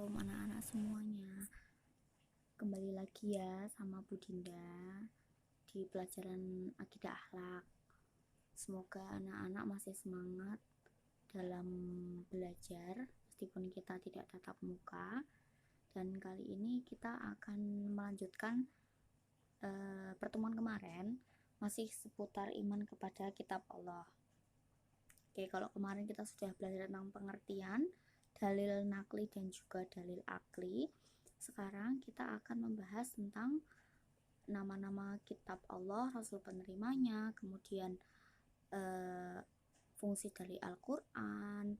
Assalamualaikum anak-anak semuanya. Kembali lagi ya sama Bu Dinda di pelajaran Akidah Akhlak. Semoga anak-anak masih semangat dalam belajar meskipun kita tidak tatap muka. Dan kali ini kita akan melanjutkan pertemuan kemarin, masih seputar iman kepada kitab Allah. Oke, kalau kemarin kita sudah belajar tentang pengertian, dalil nakli dan juga dalil akli. Sekarang kita akan membahas tentang nama-nama kitab Allah, Rasul penerimanya, kemudian fungsi dari Al-Quran,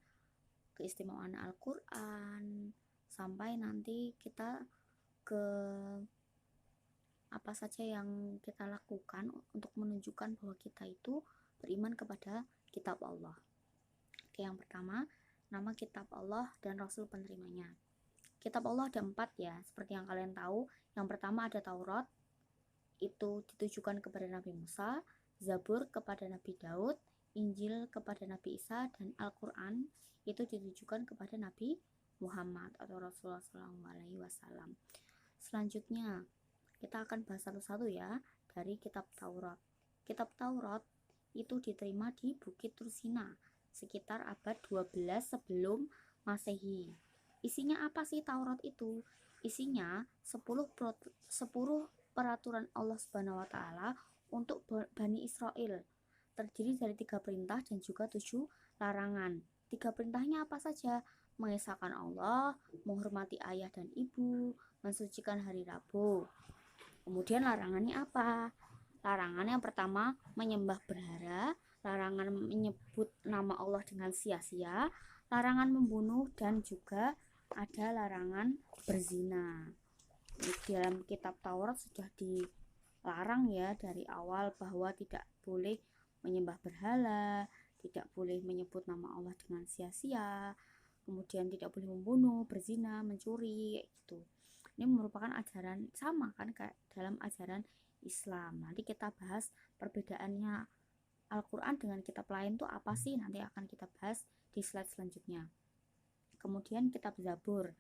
keistimewaan Al-Quran, sampai nanti kita ke apa saja yang kita lakukan untuk menunjukkan bahwa kita itu beriman kepada kitab Allah. Oke, yang pertama, nama kitab Allah dan Rasul penerimanya. Kitab Allah ada 4 ya, seperti yang kalian tahu. Yang pertama ada Taurat, itu ditujukan kepada Nabi Musa, Zabur kepada Nabi Daud, Injil kepada Nabi Isa, dan Al-Quran itu ditujukan kepada Nabi Muhammad atau Rasulullah SAW. Selanjutnya kita akan bahas satu-satu ya dari kitab Taurat. Kitab Taurat itu diterima di Bukit Tursina sekitar abad 12 sebelum Masehi. Isinya apa sih Taurat itu? Isinya 10 peraturan Allah Subhanahu wa taala untuk Bani Israel. Terdiri dari 3 perintah dan juga 7 larangan. 3 perintahnya apa saja? Mengesahkan Allah, menghormati ayah dan ibu, mensucikan hari Rabu. Kemudian larangannya apa? Larangan yang pertama menyembah berhala, larangan menyebut nama Allah dengan sia-sia, larangan membunuh, dan juga ada larangan berzina. Di dalam kitab Taurat sudah dilarang ya dari awal bahwa tidak boleh menyembah berhala, tidak boleh menyebut nama Allah dengan sia-sia, kemudian tidak boleh membunuh, berzina, mencuri gitu. Ini merupakan ajaran sama kan kayak dalam ajaran Islam. Nanti kita bahas perbedaannya Al-Quran dengan kitab lain tuh apa sih, nanti akan kita bahas di slide selanjutnya. Kemudian kitab Zabur.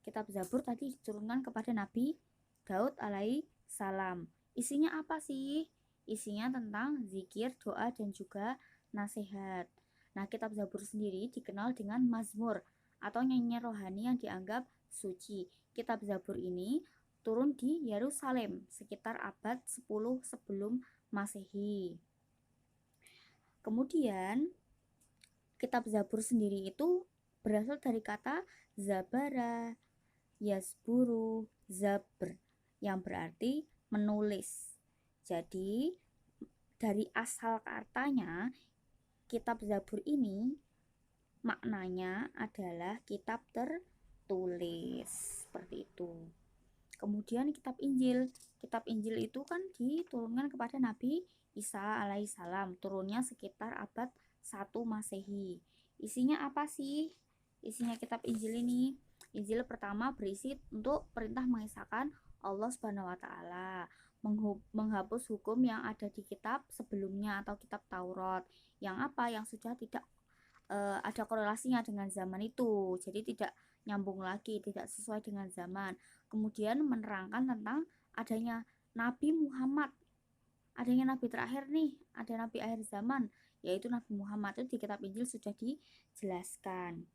Kitab Zabur tadi diturunkan kepada Nabi Daud alaihi salam. Isinya apa sih? Isinya tentang zikir, doa, dan juga nasihat. Nah, kitab Zabur sendiri dikenal dengan Mazmur atau nyanyian rohani yang dianggap suci. Kitab Zabur ini turun di Yerusalem sekitar abad 10 sebelum Masehi. Kemudian kitab Zabur sendiri itu berasal dari kata Zabara, Yasburu, Zabr yang berarti menulis. Jadi dari asal katanya kitab Zabur ini maknanya adalah kitab tertulis, seperti itu. Kemudian kitab Injil. Kitab Injil itu kan diturunkan kepada Nabi Isa alaihissalam. Turunnya sekitar abad 1 Masehi. Isinya apa sih? Isinya kitab Injil ini. Injil pertama berisi untuk perintah mengesahkan Allah Subhanahu wa taala, menghapus hukum yang ada di kitab sebelumnya atau kitab Taurat. Yang apa? Yang sudah tidak ada korelasinya dengan zaman itu. Jadi tidak nyambung lagi, tidak sesuai dengan zaman. Kemudian menerangkan tentang adanya Nabi Muhammad, adanya Nabi terakhir nih, ada Nabi akhir zaman, yaitu Nabi Muhammad. Itu di kitab Injil sudah dijelaskan.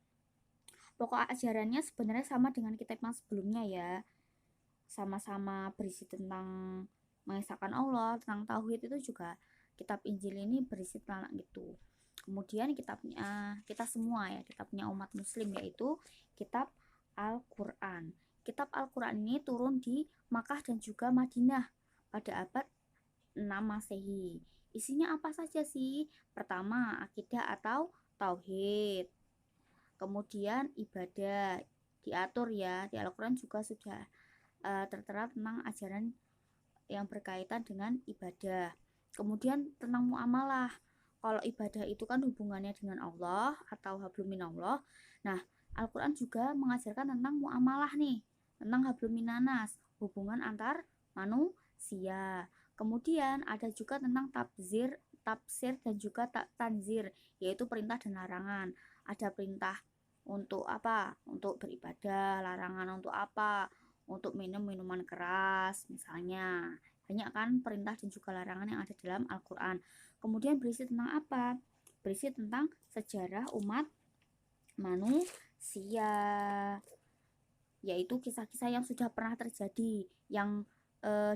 Pokok ajarannya sebenarnya sama dengan kitab yang sebelumnya ya, sama-sama berisi tentang mengesahkan Allah, tentang tauhid. Itu juga kitab Injil ini berisi tentang gitu. Kemudian kitabnya kita semua ya, kitabnya umat muslim, yaitu kitab Al-Quran. Kitab Al-Quran ini turun di Makkah dan juga Madinah pada abad 6 Masehi. Isinya apa saja sih? Pertama, akidah atau tauhid. Kemudian ibadah diatur ya. Di Al-Quran juga sudah tertera tentang ajaran yang berkaitan dengan ibadah. Kemudian tentang muamalah. Kalau ibadah itu kan hubungannya dengan Allah atau habluminallah. Nah, Al-Quran juga mengajarkan tentang muamalah nih, tentang habluminanas, hubungan antar manusia. Kemudian ada juga tentang tafsir dan juga tanzir, yaitu perintah dan larangan. Ada perintah untuk apa? Untuk beribadah, larangan untuk apa? Untuk minum minuman keras misalnya. Banyak kan perintah dan juga larangan yang ada dalam Al-Quran. Kemudian berisi tentang apa? Berisi tentang sejarah umat manusia, yaitu kisah-kisah yang sudah pernah terjadi, yang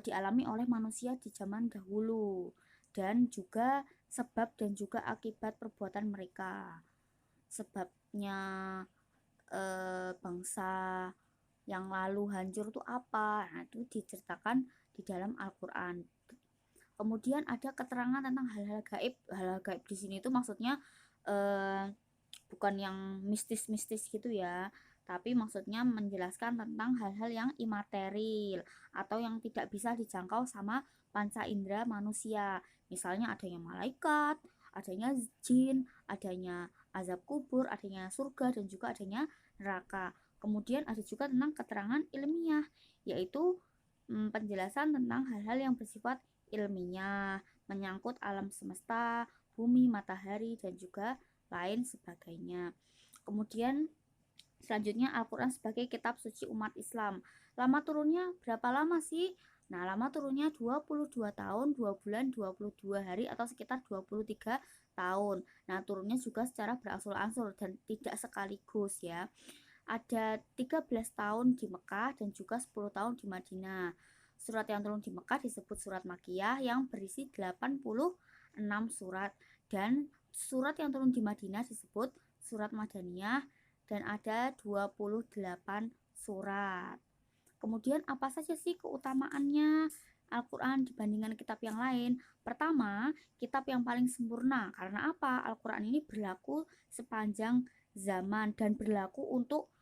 dialami oleh manusia di zaman dahulu, dan juga sebab dan juga akibat perbuatan mereka. Sebabnya bangsa yang lalu hancur itu apa? Nah, itu diceritakan di dalam Al-Quran. Kemudian ada keterangan tentang hal-hal gaib. Hal-hal gaib di sini itu maksudnya eh, bukan yang mistis-mistis gitu ya, tapi maksudnya menjelaskan tentang hal-hal yang imateril atau yang tidak bisa dijangkau sama panca indera manusia. Misalnya adanya malaikat, adanya jin, adanya azab kubur, adanya surga, dan juga adanya neraka. Kemudian ada juga tentang keterangan ilmiah, yaitu penjelasan tentang hal-hal yang bersifat ilmiah, menyangkut alam semesta, bumi, matahari, dan juga lain sebagainya. Kemudian selanjutnya Al-Quran sebagai kitab suci umat Islam. Lama turunnya berapa lama sih? Nah, lama turunnya 22 tahun, 2 bulan, 22 hari atau sekitar 23 tahun. Nah, turunnya juga secara berangsur-angsur dan tidak sekaligus ya. Ada 13 tahun di Mekah dan juga 10 tahun di Madinah. Surat yang turun di Mekah disebut surat Makiyah yang berisi 86 surat, dan surat yang turun di Madinah disebut surat Madaniyah dan ada 28 surat. Kemudian apa saja sih keutamaannya Al-Quran dibandingkan kitab yang lain? Pertama, kitab yang paling sempurna. Karena apa? Al-Quran ini berlaku sepanjang zaman dan berlaku untuk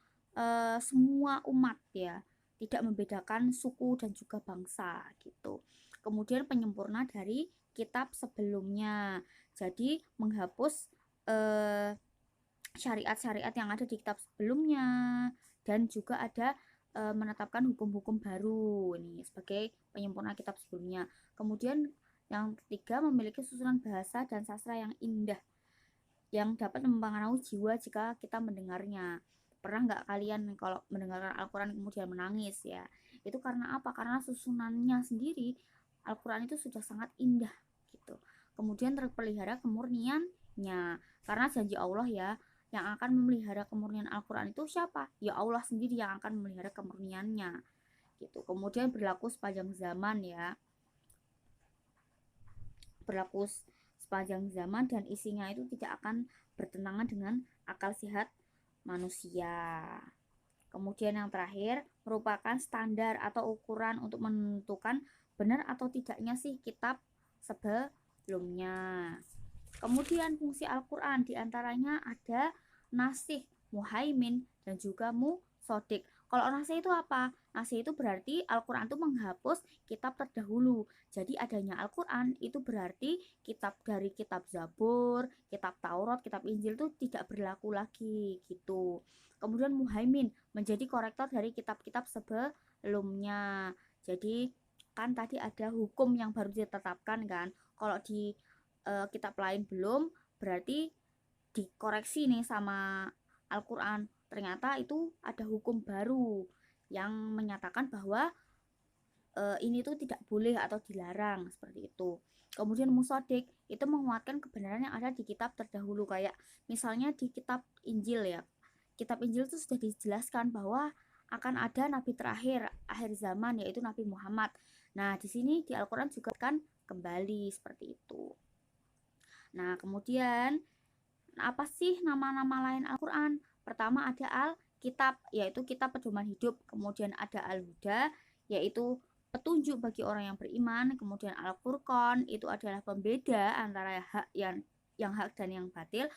semua umat ya, tidak membedakan suku dan juga bangsa gitu. Kemudian penyempurna dari kitab sebelumnya, jadi menghapus syariat-syariat yang ada di kitab sebelumnya, dan juga ada menetapkan hukum-hukum baru ini sebagai penyempurna kitab sebelumnya. Kemudian yang ketiga, memiliki susunan bahasa dan sastra yang indah yang dapat mempengaruhi jiwa jika kita mendengarnya. Pernah nggak kalian kalau mendengarkan Al-Quran kemudian menangis ya? Itu karena apa? Karena susunannya sendiri Al-Quran itu sudah sangat indah gitu. Kemudian terpelihara kemurniannya. Karena janji Allah ya, yang akan memelihara kemurnian Al-Quran itu siapa? Ya Allah sendiri yang akan memelihara kemurniannya gitu. Kemudian berlaku sepanjang zaman ya. Berlaku sepanjang zaman dan isinya itu tidak akan bertentangan dengan akal sehat manusia. Kemudian yang terakhir, merupakan standar atau ukuran untuk menentukan benar atau tidaknya sih kitab sebelumnya. Kemudian fungsi Al-Quran diantaranya ada nasih, muhaimin, dan juga musodik. Kalau nasih itu apa? Nasih itu berarti Al-Quran itu menghapus kitab terdahulu. Jadi adanya Al-Quran itu berarti kitab dari kitab Zabur, kitab Taurat, kitab Injil itu tidak berlaku lagi gitu. Kemudian muhaimin menjadi korektor dari kitab-kitab sebelumnya. Jadi kan tadi ada hukum yang baru ditetapkan kan. Kalau di kitab lain belum, berarti dikoreksi nih sama Al-Quran. Ternyata itu ada hukum baru yang menyatakan bahwa ini tuh tidak boleh atau dilarang seperti itu. Kemudian musodik itu menguatkan kebenaran yang ada di kitab terdahulu, kayak misalnya di kitab Injil ya. Kitab Injil itu sudah dijelaskan bahwa akan ada nabi terakhir akhir zaman, yaitu Nabi Muhammad. Nah, di sini di Al-Quran juga kan kembali seperti itu. Nah, kemudian apa sih nama-nama lain Al-Quran? Pertama ada Al-Kitab, yaitu kitab pedoman hidup. Kemudian ada Al-Huda, yaitu petunjuk bagi orang yang beriman. Kemudian Al-Furqan, itu adalah pembeda antara hak yang hak dan yang batil.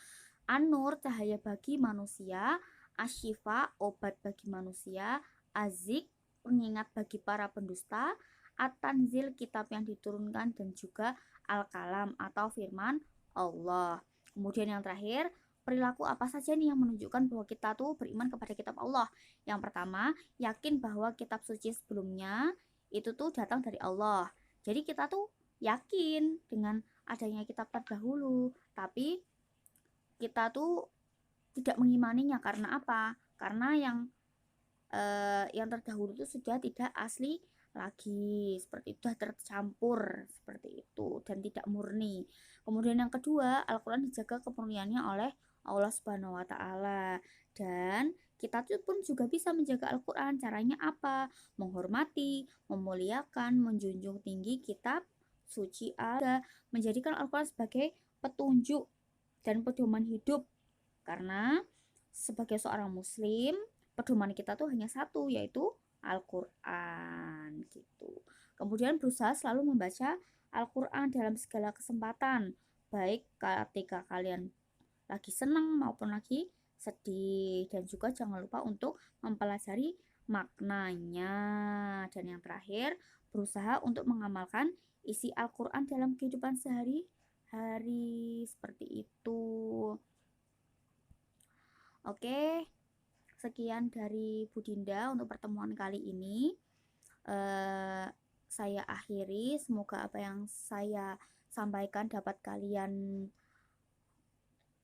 An-Nur, cahaya bagi manusia. Asy-Syifa, obat bagi manusia. Az-Zik, pengingat bagi para pendusta. At-Tanzil, kitab yang diturunkan, dan juga Al-Kalam atau firman Allah. Kemudian yang terakhir, perilaku apa saja nih yang menunjukkan bahwa kita tuh beriman kepada kitab Allah? Yang pertama, yakin bahwa kitab suci sebelumnya itu tuh datang dari Allah. Jadi kita tuh yakin dengan adanya kitab terdahulu, tapi kita tuh tidak mengimaninya. Karena apa? Karena yang terdahulu itu sudah tidak asli lagi, seperti itu, sudah tercampur seperti itu dan tidak murni. Kemudian yang kedua, Al-Quran dijaga kemurniannya oleh Allah Subhanahu wa Ta'ala, dan kita pun juga bisa menjaga Al-Quran. Caranya apa? Menghormati, memuliakan, menjunjung tinggi kitab suci Allah, menjadikan Al-Quran sebagai petunjuk dan pedoman hidup. Karena sebagai seorang muslim, pedoman kita tuh hanya satu, yaitu Al-Quran gitu. Kemudian berusaha selalu membaca Al-Quran dalam segala kesempatan, baik ketika kalian lagi senang maupun lagi sedih, dan juga jangan lupa untuk mempelajari maknanya. Dan yang terakhir, berusaha untuk mengamalkan isi Al-Quran dalam kehidupan sehari-hari, seperti itu. Oke, sekian dari Bu Dinda untuk pertemuan kali ini. Saya akhiri, semoga apa yang saya sampaikan dapat kalian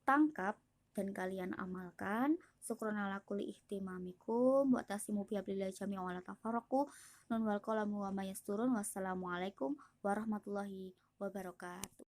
tangkap dan kalian amalkan. Syukron ala kulli ihtimamikum wa tasimu bihablillahi jami'an wa la tafarraqu. Nun wal qalamu wa mayasturun. Wassalamualaikum warahmatullahi wabarakatuh.